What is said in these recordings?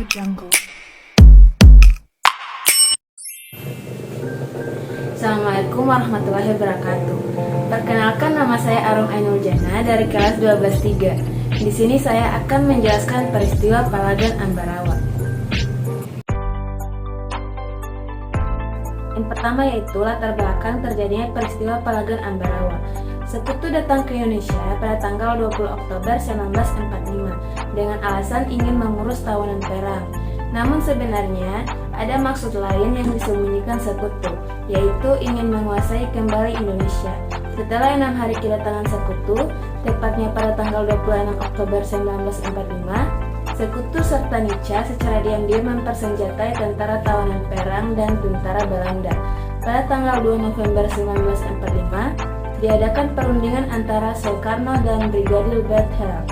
Jungle. Assalamualaikum warahmatullahi wabarakatuh. Perkenalkan, nama saya Arum Ainul Jana dari kelas 12-3. Di sini saya akan menjelaskan peristiwa Palagan Ambarawa. Yang pertama yaitu latar belakang terjadinya peristiwa Palagan Ambarawa. Sekutu datang ke Indonesia pada tanggal 20 Oktober 1945 dengan alasan ingin mengurus tawanan perang. Namun sebenarnya ada maksud lain yang disembunyikan sekutu, yaitu ingin menguasai kembali Indonesia. Setelah 6 hari kedatangan sekutu, tepatnya pada tanggal 26 Oktober 1945, sekutu serta Nica secara diam-diam mempersenjatai tentara tawanan perang dan tentara Belanda. Pada tanggal 2 November 1945, diadakan perundingan antara Soekarno dan Brigadir Bethel.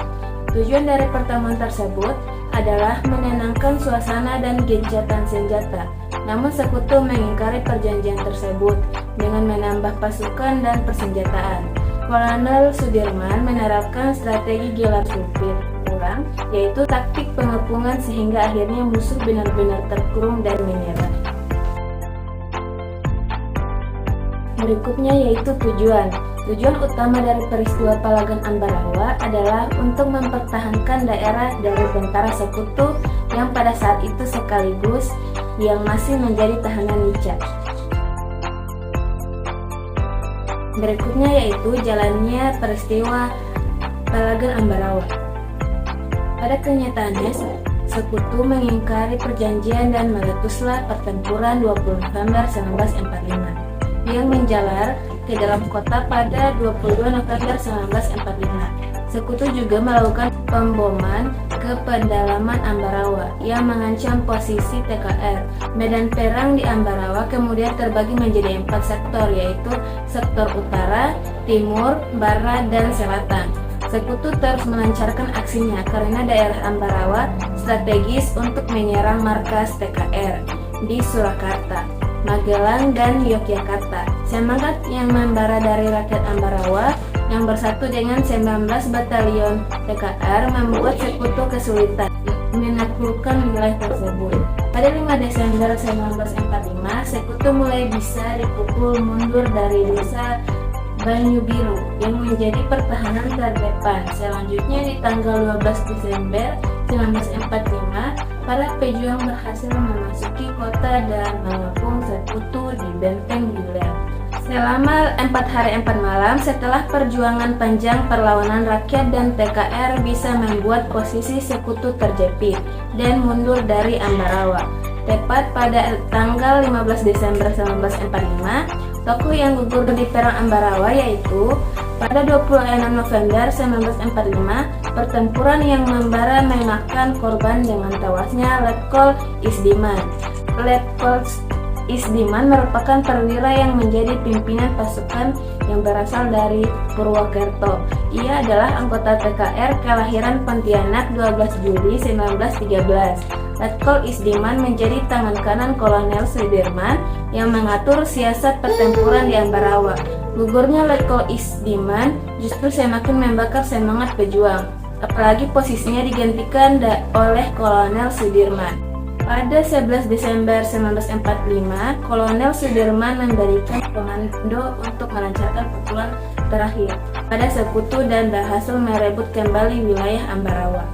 Tujuan dari pertemuan tersebut adalah menenangkan suasana dan gencatan senjata. Namun sekutu mengingkari perjanjian tersebut dengan menambah pasukan dan persenjataan. Kolonel Sudirman menerapkan strategi gelar supir kurang, yaitu taktik pengepungan sehingga akhirnya musuh benar-benar terkurung dan menyerah. Berikutnya yaitu tujuan. Tujuan utama dari peristiwa Palagan Ambarawa adalah untuk mempertahankan daerah dari tentara sekutu yang pada saat itu sekaligus yang masih menjadi tahanan Nica. Berikutnya yaitu jalannya peristiwa Palagan Ambarawa. Pada kenyataannya, sekutu mengingkari perjanjian dan meletuslah pertempuran 20 November 1945 yang menjalar ke dalam kota pada 22 November 1945. Sekutu juga melakukan pemboman ke pedalaman Ambarawa yang mengancam posisi TKR. Medan perang di Ambarawa kemudian terbagi menjadi 4 sektor, yaitu sektor utara, timur, barat, dan selatan. Sekutu terus melancarkan aksinya karena daerah Ambarawa strategis untuk menyerang markas TKR di Surakarta, Magelang, dan Yogyakarta. Semangat yang membara dari rakyat Ambarawa yang bersatu dengan 19 batalion TKR membuat sekutu kesulitan menaklukkan wilayah tersebut. Pada 5 Desember 1945, sekutu mulai bisa dipukul mundur dari desa Banyu Biru yang menjadi pertahanan terdepan. Selanjutnya di tanggal 12 Desember 1945, para pejuang berhasil memasuki kota dan mengepung sekutu di Benteng Gilead. Selama 4 hari 4 malam setelah perjuangan panjang, perlawanan rakyat dan TKR bisa membuat posisi sekutu terjepit dan mundur dari Ambarawa. Tepat pada tanggal 15 Desember 1945, tokoh yang gugur di perang Ambarawa yaitu pada 26 November 1945, pertempuran yang membara memakan korban dengan tewasnya Letkol Isdiman. Letkol Isdiman merupakan perwira yang menjadi pimpinan pasukan yang berasal dari Purwokerto. Ia adalah anggota TKR kelahiran Pontianak 12 Juli 1913. Letkol Isdiman menjadi tangan kanan Kolonel Sudirman yang mengatur siasat pertempuran di Ambarawa. Gugurnya Letkol Isdiman justru semakin membakar semangat pejuang, apalagi posisinya digantikan oleh Kolonel Sudirman. Pada 11 Desember 1945, Kolonel Sudirman memberikan komando untuk melancarkan pukulan terakhir pada sekutu dan berhasil merebut kembali wilayah Ambarawa.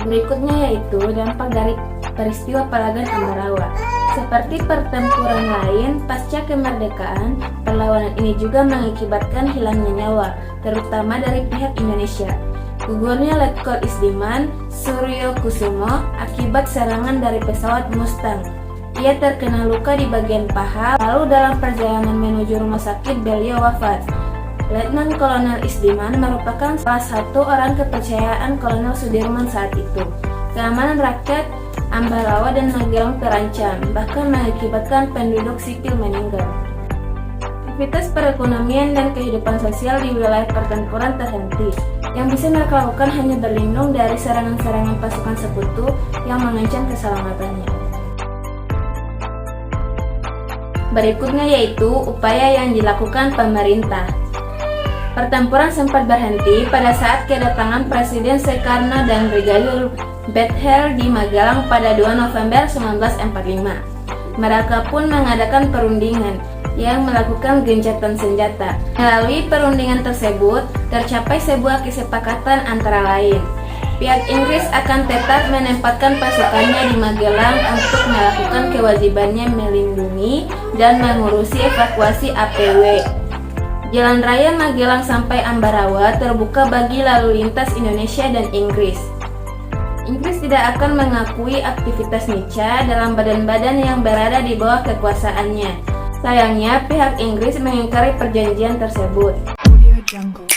Berikutnya yaitu dampak dari peristiwa Palagan Ambarawa. Seperti pertempuran lain pasca kemerdekaan, perlawanan ini juga mengakibatkan hilangnya nyawa, terutama dari pihak Indonesia. Gugurnya Letkol Isdiman Suryo Kusumo akibat serangan dari pesawat Mustang. Ia terkena luka di bagian paha, lalu dalam perjalanan menuju rumah sakit beliau wafat. Letnan Kolonel Isdiman merupakan salah satu orang kepercayaan Kolonel Sudirman saat itu. Keamanan rakyat Ambarawa dan Magelang terancam, bahkan mengakibatkan penduduk sipil meninggal. Aktivitas perekonomian dan kehidupan sosial di wilayah pertempuran terhenti. Yang bisa mereka lakukan hanya berlindung dari serangan-serangan pasukan sekutu yang mengancam keselamatannya. Berikutnya yaitu upaya yang dilakukan pemerintah. Pertempuran sempat berhenti pada saat kedatangan Presiden Soekarno dan Brigadir Bethel di Magelang pada 2 November 1945. Mereka pun mengadakan perundingan yang melakukan gencatan senjata. Melalui perundingan tersebut, tercapai sebuah kesepakatan antara lain. Pihak Inggris akan tetap menempatkan pasukannya di Magelang untuk melakukan kewajibannya melindungi dan mengurusi evakuasi APW. Jalan Raya Magelang sampai Ambarawa terbuka bagi lalu lintas Indonesia dan Inggris. Inggris tidak akan mengakui aktivitas Nica dalam badan-badan yang berada di bawah kekuasaannya. Sayangnya, pihak Inggris mengingkari perjanjian tersebut. Audio Jungle.